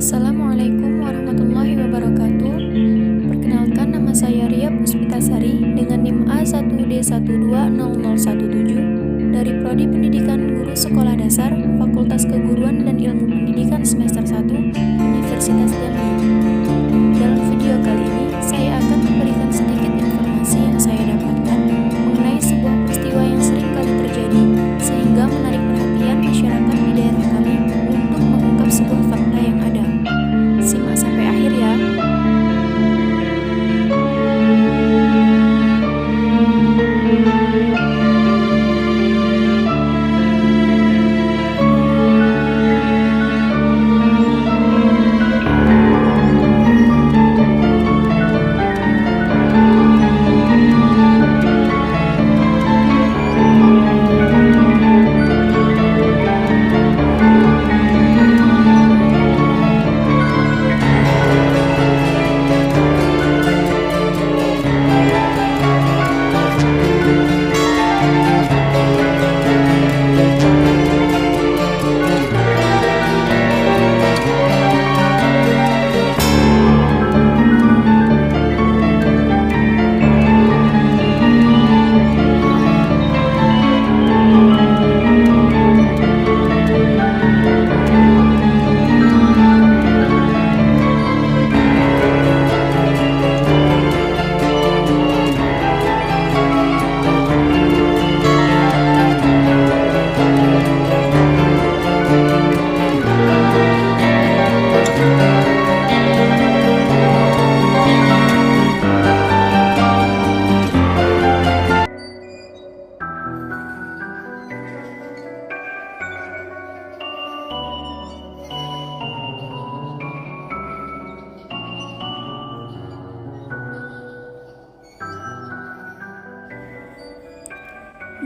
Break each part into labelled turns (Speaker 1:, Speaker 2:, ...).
Speaker 1: Assalamualaikum warahmatullahi wabarakatuh. Perkenalkan, nama saya Ria Puspitasari dengan NIM A1D1200117 dari Prodi Pendidikan Guru Sekolah Dasar, Fakultas Keguruan dan Ilmu Pendidikan semester 1, Universitas Jambi. Dalam video kali ini, saya akan memberikan sedikit informasi yang saya dapatkan mengenai sebuah peristiwa yang sering kali terjadi sehingga menarik perhatian masyarakat di daerah kami untuk mengungkap sebuah fakta yang ada. Simak sampai akhir ya.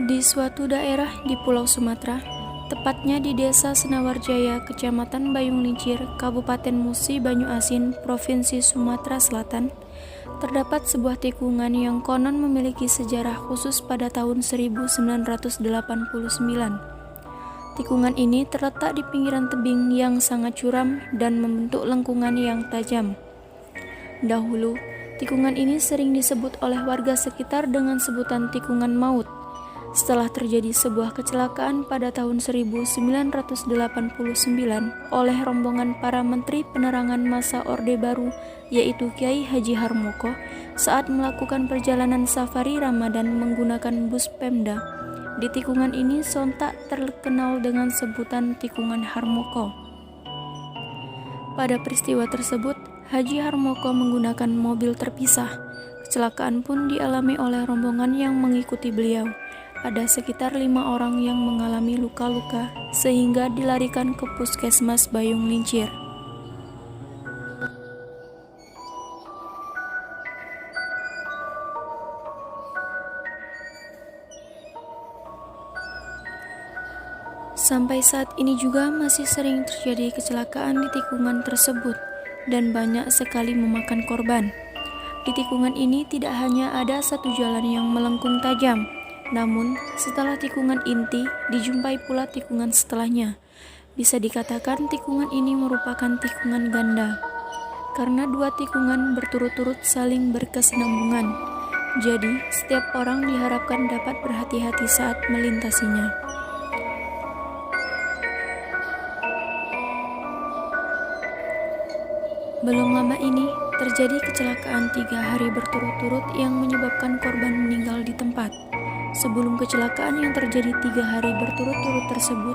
Speaker 1: Di suatu daerah di Pulau Sumatera, tepatnya di Desa Senawarjaya, Kecamatan Bayung Lincir, Kabupaten Musi Banyu Asin, Provinsi Sumatera Selatan, terdapat sebuah tikungan yang konon memiliki sejarah khusus pada tahun 1989. Tikungan ini terletak di pinggiran tebing yang sangat curam dan membentuk lengkungan yang tajam. Dahulu, tikungan ini sering disebut oleh warga sekitar dengan sebutan tikungan maut. Setelah terjadi sebuah kecelakaan pada tahun 1989 oleh rombongan para menteri penerangan masa Orde Baru, yaitu Kiai Haji Harmoko, saat melakukan perjalanan safari Ramadan menggunakan bus Pemda. Di tikungan ini sontak terkenal dengan sebutan tikungan Harmoko. Pada peristiwa tersebut, Haji Harmoko menggunakan mobil terpisah. Kecelakaan pun dialami oleh rombongan yang mengikuti beliau. Ada sekitar 5 orang yang mengalami luka-luka sehingga dilarikan ke Puskesmas Bayung Lincir. Sampai saat ini juga masih sering terjadi kecelakaan di tikungan tersebut dan banyak sekali memakan korban. Di tikungan ini tidak hanya ada satu jalan yang melengkung tajam, namun, setelah tikungan inti, dijumpai pula tikungan setelahnya. Bisa dikatakan tikungan ini merupakan tikungan ganda, karena dua tikungan berturut-turut saling berkesinambungan. Jadi, setiap orang diharapkan dapat berhati-hati saat melintasinya. Belum lama ini, terjadi kecelakaan 3 hari berturut-turut yang menyebabkan korban meninggal di tempat. Sebelum kecelakaan yang terjadi 3 hari berturut-turut tersebut,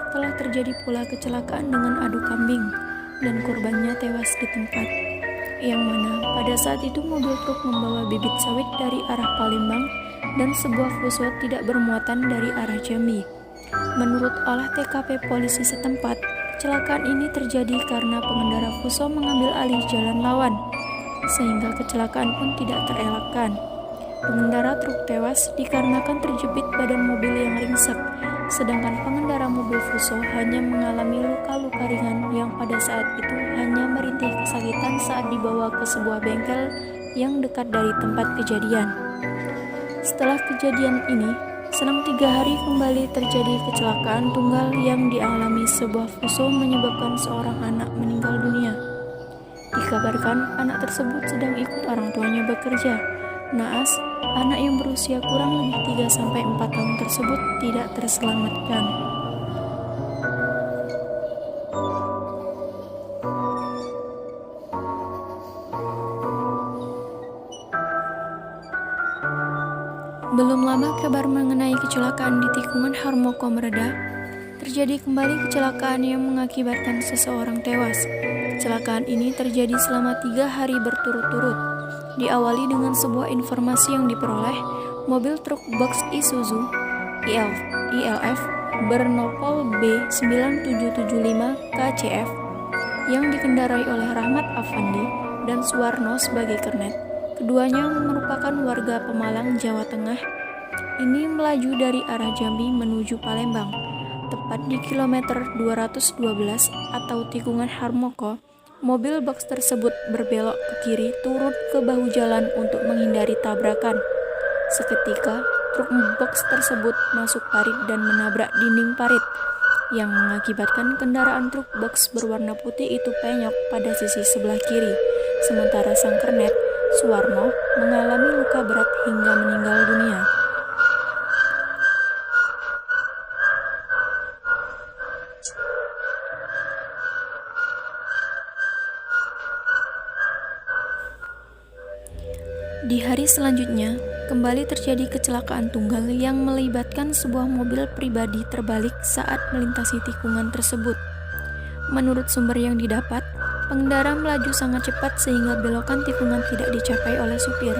Speaker 1: telah terjadi pula kecelakaan dengan adu kambing, dan korbannya tewas di tempat. Yang mana pada saat itu mobil truk membawa bibit sawit dari arah Palembang dan sebuah fuso tidak bermuatan dari arah Jambi. Menurut olah TKP polisi setempat, kecelakaan ini terjadi karena pengendara fuso mengambil alih jalan lawan, sehingga kecelakaan pun tidak terelakkan. Pengendara truk tewas dikarenakan terjepit badan mobil yang ringsek, sedangkan pengendara mobil fuso hanya mengalami luka-luka ringan yang pada saat itu hanya merintih kesakitan saat dibawa ke sebuah bengkel yang dekat dari tempat kejadian. Setelah kejadian ini, Selang 3 hari kembali terjadi kecelakaan tunggal yang dialami sebuah fuso menyebabkan seorang anak meninggal dunia. Dikabarkan anak tersebut sedang ikut orang tuanya bekerja. Naas, anak yang berusia kurang lebih 3-4 tahun tersebut tidak terselamatkan. Belum lama kabar mengenai kecelakaan di tikungan Harmoko mereda, terjadi kembali kecelakaan yang mengakibatkan seseorang tewas. Kecelakaan ini terjadi selama 3 hari berturut-turut. Diawali dengan sebuah informasi yang diperoleh, mobil truk box Isuzu ILF bernopol B9775 KCF yang dikendarai oleh Rahmat Afandi dan Suwarno sebagai kernet. Keduanya merupakan warga Pemalang, Jawa Tengah. Ini melaju dari arah Jambi menuju Palembang. Tepat di kilometer 212 atau tikungan Harmoko, mobil box tersebut berbelok ke kiri turun ke bahu jalan untuk menghindari tabrakan. Seketika, truk box tersebut masuk parit dan menabrak dinding parit, yang mengakibatkan kendaraan truk box berwarna putih itu penyok pada sisi sebelah kiri. Sementara sang kernet, Suwarno, mengalami luka berat hingga meninggal dunia. Di hari selanjutnya, kembali terjadi kecelakaan tunggal yang melibatkan sebuah mobil pribadi terbalik saat melintasi tikungan tersebut. Menurut sumber yang didapat, pengendara melaju sangat cepat sehingga belokan tikungan tidak dicapai oleh supir.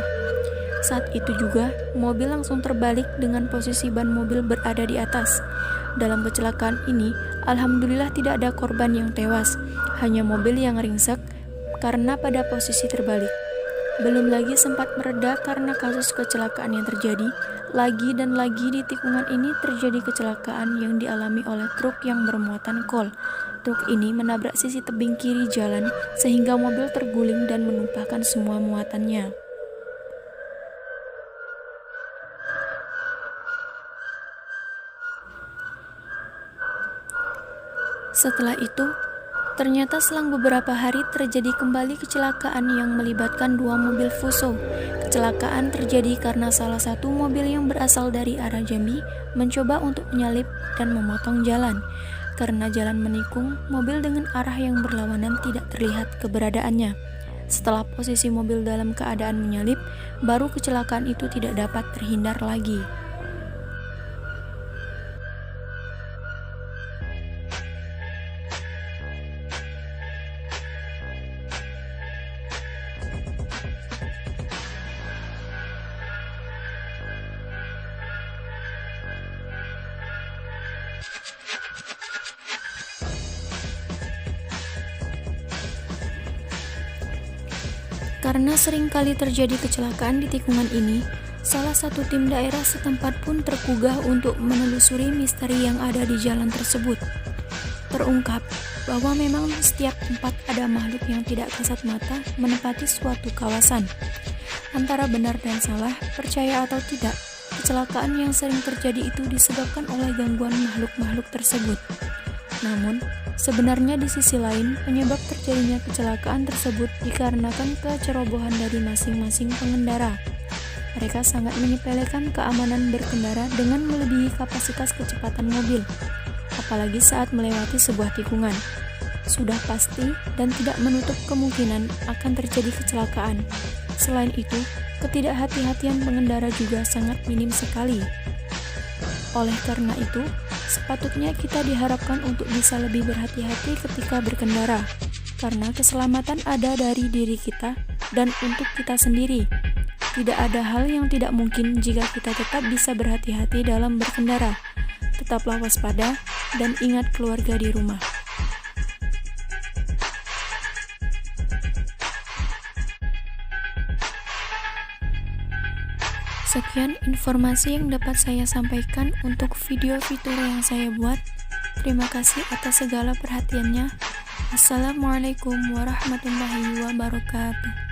Speaker 1: Saat itu juga, mobil langsung terbalik dengan posisi ban mobil berada di atas. Dalam kecelakaan ini, alhamdulillah tidak ada korban yang tewas, hanya mobil yang ringsek karena pada posisi terbalik. Belum lagi sempat mereda karena kasus kecelakaan yang terjadi, lagi dan lagi di tikungan ini terjadi kecelakaan yang dialami oleh truk yang bermuatan kol. Truk ini menabrak sisi tebing kiri jalan sehingga mobil terguling dan menumpahkan semua muatannya. Setelah itu, ternyata selang beberapa hari terjadi kembali kecelakaan yang melibatkan 2 mobil fuso. Kecelakaan terjadi karena salah satu mobil yang berasal dari arah Jambi mencoba untuk menyalip dan memotong jalan. Karena jalan menikung, mobil dengan arah yang berlawanan tidak terlihat keberadaannya. Setelah posisi mobil dalam keadaan menyalip, baru kecelakaan itu tidak dapat terhindar lagi. Karena sering kali terjadi kecelakaan di tikungan ini, salah satu tim daerah setempat pun tergugah untuk menelusuri misteri yang ada di jalan tersebut. Terungkap bahwa memang setiap tempat ada makhluk yang tidak kasat mata menempati suatu kawasan. Antara benar dan salah, percaya atau tidak, kecelakaan yang sering terjadi itu disebabkan oleh gangguan makhluk-makhluk tersebut. Namun, sebenarnya di sisi lain, penyebab terjadinya kecelakaan tersebut dikarenakan kecerobohan dari masing-masing pengendara. Mereka sangat menyepelekan keamanan berkendara dengan melebihi kapasitas kecepatan mobil, apalagi saat melewati sebuah tikungan. Sudah pasti dan tidak menutup kemungkinan akan terjadi kecelakaan. Selain itu, ketidakhati-hatian pengendara juga sangat minim sekali. Oleh karena itu, sepatutnya kita diharapkan untuk bisa lebih berhati-hati ketika berkendara, karena keselamatan ada dari diri kita dan untuk kita sendiri. Tidak ada hal yang tidak mungkin jika kita tetap bisa berhati-hati dalam berkendara. Tetaplah waspada dan ingat keluarga di rumah. Sekian informasi yang dapat saya sampaikan untuk video fitur yang saya buat. Terima kasih atas segala perhatiannya. Assalamualaikum warahmatullahi wabarakatuh.